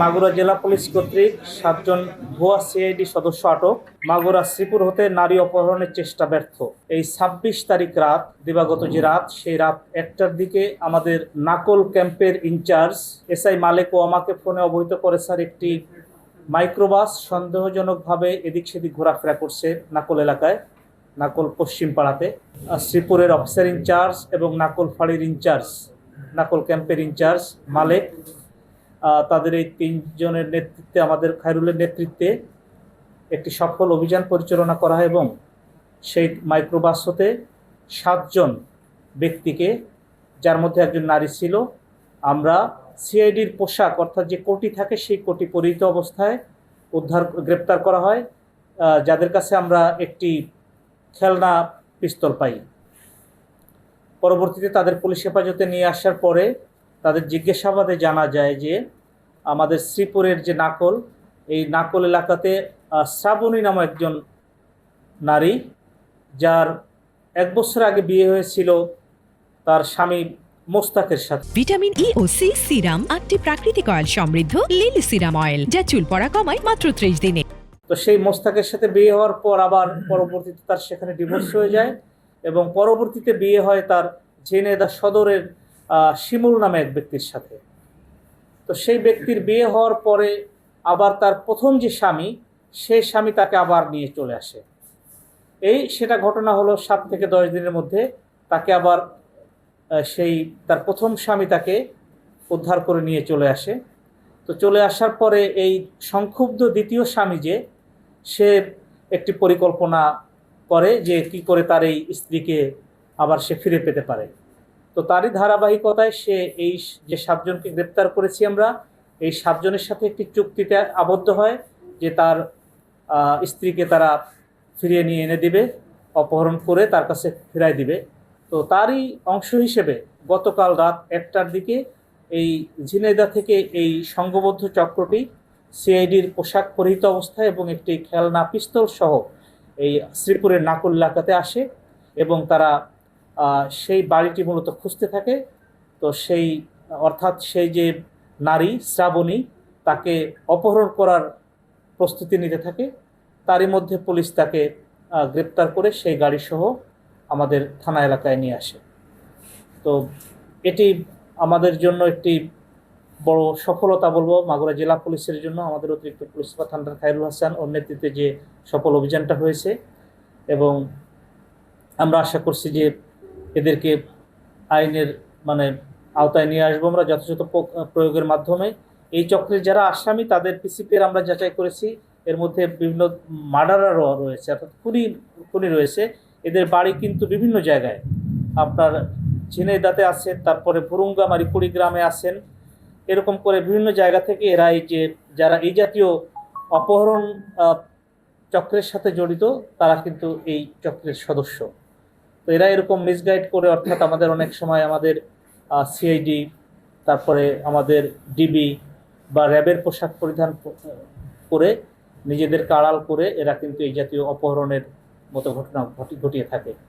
মাগুরা জেলা পুলিশ কর্তৃক 7 জন ভুয়া সিআইডি সদস্য আটক। মাগুরা শ্রীপুর হতে নারী অপহরণের চেষ্টা ব্যর্থ। এই 26 তারিখ রাত, দিবাগত যে রাত, সেই রাত 1টার দিকে আমাদের নাকল ক্যাম্পের ইনচার্জ এসআই মালেক ও আমাকে ফোনে অবহিত করে, স্যার, একটি মাইক্রোবাস সন্দেহজনকভাবে এদিক সেদিক ঘোরাফেরা করছে নাকল এলাকায়, নাকল পশ্চিম পাড়াতে। শ্রীপুরের অফিসার ইনচার্জ এবং নাকল ফাঁড়ির ইনচার্জ, নাকল ক্যাম্পের ইনচার্জ মালেক, তাদের এই 3 জনের নেতৃত্বে, আমাদের খায়রুলের নেতৃত্বে একটি সফল অভিযান পরিচালনা করা হয় এবং সেই মাইক্রোবাস হতে 7 জন ব্যক্তিকে, যার মধ্যে একজন নারী ছিল, আমরা সিআইডির পোশাক, অর্থাৎ যে কোটি থাকে সেই কোটি পরিহিত অবস্থায় গ্রেপ্তার করা হয়, যাদের কাছে আমরা একটি খেলনা পিস্তল পাই। পরবর্তীতে তাদের পুলিশ হেফাজতে নিয়ে আসার পরে তাদের জিজ্ঞাসাবাদে জানা যায় যে আমাদের শ্রীপুরের যে নাকল, এই নাকল এলাকাতে শ্রাবণী নামক একজন নারী, যার 1 বছর আগে বিয়ে হয়েছিল তার স্বামী মোস্তাকের সাথে। ভিটামিন ই ও সি সিরাম 8টি প্রাকৃতিক অয়েল সমৃদ্ধ লিলি সিরাম অয়েল, যা চুল পড়া কমায় মাত্র 30 দিনে। তো সেই মোস্তাকের সাথে বিয়ে হওয়ার পর আবার পরবর্তীতে তার সেখানে ডিভোর্স হয়ে যায় এবং পরবর্তীতে বিয়ে হয় তার ঝিনাইদহ সদরের শিমুল নামে এক ব্যক্তির সাথে। তো সেই ব্যক্তির বিয়ে হওয়ার পরে আবার তার প্রথম যে স্বামী, সেই স্বামী তাকে আবার নিয়ে চলে আসে। সেটা ঘটনা হলো 7 থেকে 10 দিনের মধ্যে তাকে আবার তার প্রথম স্বামী তাকে উদ্ধার করে নিয়ে চলে আসে। তো চলে আসার পরে এই সংক্ষুব্ধ দ্বিতীয় স্বামী সে একটি পরিকল্পনা করে যে কি করে তার এই স্ত্রীকে আবার সে ফিরে পেতে পারে। তো তারই ধারাবাহিকতায় সে এই যে 7 জনকে গ্রেপ্তার করেছি আমরা, এই 7 জনের সাথে একটি চুক্তিতে আবদ্ধ হয় যে তার স্ত্রীকে তারা ফিরিয়ে নিয়ে এনে দিবে, অপহরণ করে তার কাছে ফিরাই দিবে। তো তারই অংশ হিসেবে গতকাল রাত 1টার দিকে এই ঝিনাইদহ থেকে এই সংঘবদ্ধ চক্রটি সিআইডির পোশাক পরিহিত অবস্থায় এবং একটি খেলনা পিস্তল সহ এই শ্রীপুরের নাকুল এলাকাতে আসে এবং তারা সেই বাড়িটি মূলত খুঁজতে থাকে। তো অর্থাৎ সেই যে নারী শ্রাবণী, তাকে অপহরণ করার প্রস্তুতি নিতে থাকে। তারই মধ্যে পুলিশ তাকে গ্রেপ্তার করে সেই গাড়িসহ আমাদের থানা এলাকায় নিয়ে আসে। তো এটি আমাদের জন্য একটি বড় সফলতা বলবো, মাগুরা জেলা পুলিশের জন্য। আমাদের অতিরিক্ত পুলিশ সুপার থানার খায়রুল হাসান ওর নেতৃত্বে যে সফল অভিযানটা হয়েছে, এবং আমরা আশা করছি যে এদেরকে আইনের আওতায় নিয়ে আসবো আমরা যথাযথ প্রয়োগের মাধ্যমে। এই চক্রের যারা আসামি, তাদের পিসিপির আমরা যাচাই করেছি, এর মধ্যে বিভিন্ন মার্ডারারও রয়েছে, অর্থাৎ খুনি রয়েছে। এদের বাড়ি কিন্তু বিভিন্ন জায়গায়, আপনার ঝিনাইদহে আছেন, তারপরে ভুরুঙ্গামারি কুড়িগ্রামে আছেন, এরকম করে বিভিন্ন জায়গা থেকে এরা যারা এই জাতীয় অপহরণ চক্রের সাথে জড়িত, তারা কিন্তু এই চক্রের সদস্য। তো এরা এরকম মিসগাইড করে, অর্থাৎ আমাদের অনেক সময় আমাদের সিআইডি, তারপরে আমাদের ডিবি বা র্যাবের পোশাক পরিধান করে নিজেদেরকে আড়াল করে এরা কিন্তু এই জাতীয় অপহরণের মতো ঘটনা ঘটিয়ে থাকে।